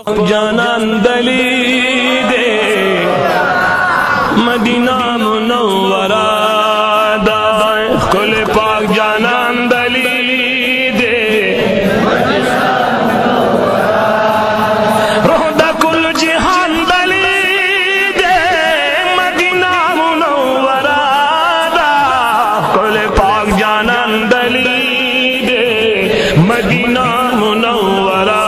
जानन दली दे Medina Munawwara दा कुल पाक जानन दली दे रोदा कुल जिहान दली दे मदीना मुनव्वरा दा कुल पाक जानन दली दे मदीना मुनव्वरा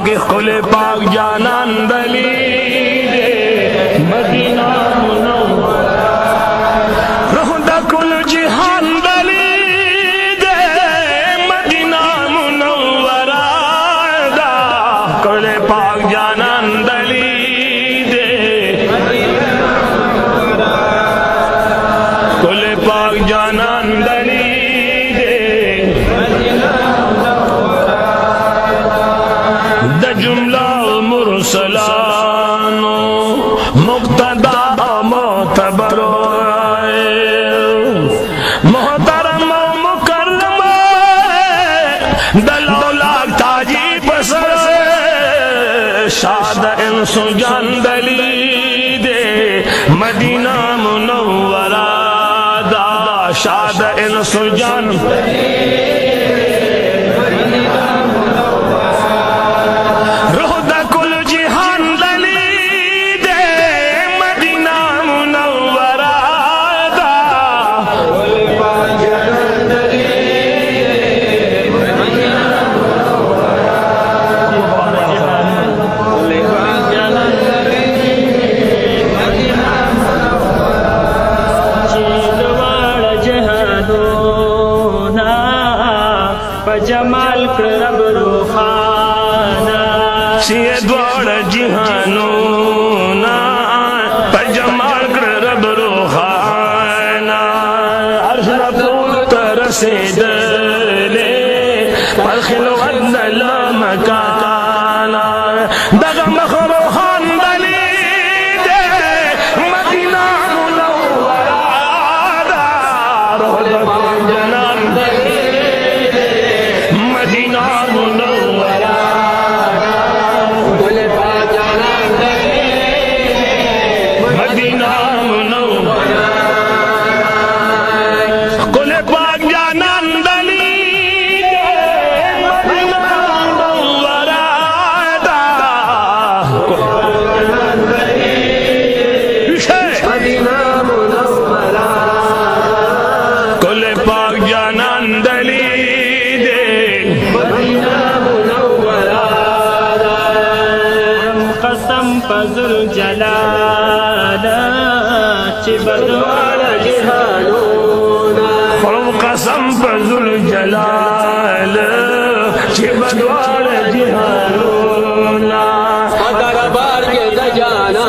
के खुले पाक जानन दली दे मदीना मुनव्वरा रोदा कुल जिहान दली दे मदीना मुनव्वरा दा खुले पाक जानन दली दे खुले पाक जानन दली जुमला मुरसलानो मुक्तदा मोतबरो मोहतरम मुकर्रम दलौला ताजी बसर शाद इंसु जान दली दे मदीना मुनव्वरा दा शाद इंसु जान जमाल करब रूहाना सिए द्वार जिहानो ना जमाल करब रूहाना अर्शना पुत्र से दले पर खिलवत ला मकाना दगा मखरूहान दली दे मदीना मुनव्वरा दा रोदा जनान दली मदीना मुनव्वरा कुल पाक जानन दली मदीना मुनव्वरा कुल पाक जानन दली मदीना मुनव्वरा दा मदीना मुनव्वरा कुल पाक जानन दली कसम फजुल जलाल चिबदवाल जिहानोना कसम फजुल जलाल चिबदवाल जिहानोना दरबार के दजाना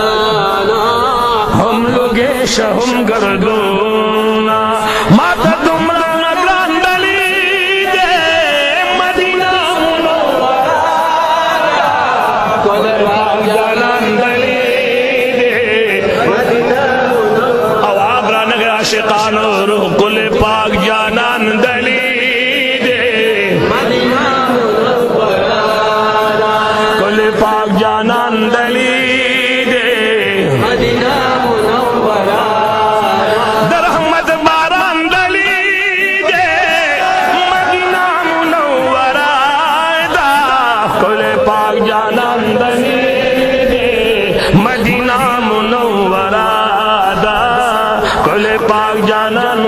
हम लोग शहम गर्दोना माता तुमरा आशिकानो रूह कुल पाक जानन दली दे मदीना मुनव्वरा कुल पाक जानन दली दे मदीना मुनव्वरा दरहमत बारान दली दे मदीना मुनव्वरा दा कुल पाक जानन दली दे मदीना मुनव्वरा दा कुल पाक जानन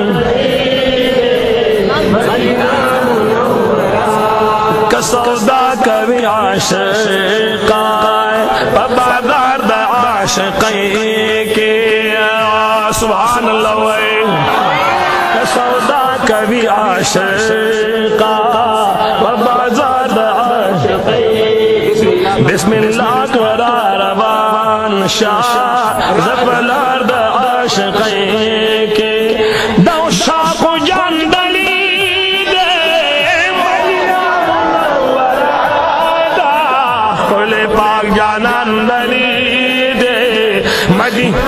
कसौदा कभी आशिका बाजार द आशिक़ी के सुभान अल्लाह कसौदा कभी आशिका बाजार द आशिक़ी बिस्मिल्लाह करा रवान शाह ज़फ़लार द आशिक़ी के दौशा को जान दली दे मदीना मुनव्वरा दा कुल पाक जानन दली दे मदीना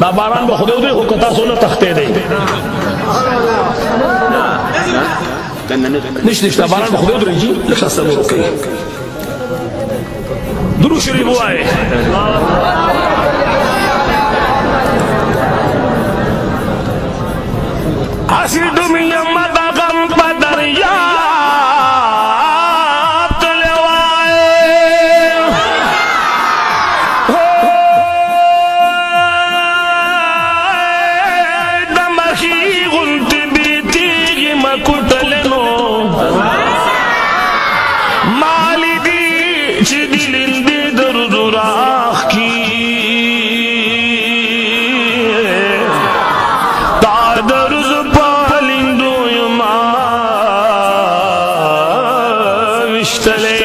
دا باران به خدای خو که تاسو نه تختېدئ نشته باران به خدای ودرېږي لږ صبر وکړئ درود شریف ووایئ حاصل ډومې یم د غم په دریاب تللی وای د مخې غوندې بې تېغې مه کوټلې نو ما لیدي چې د لیندې د رودو راښکي Stelle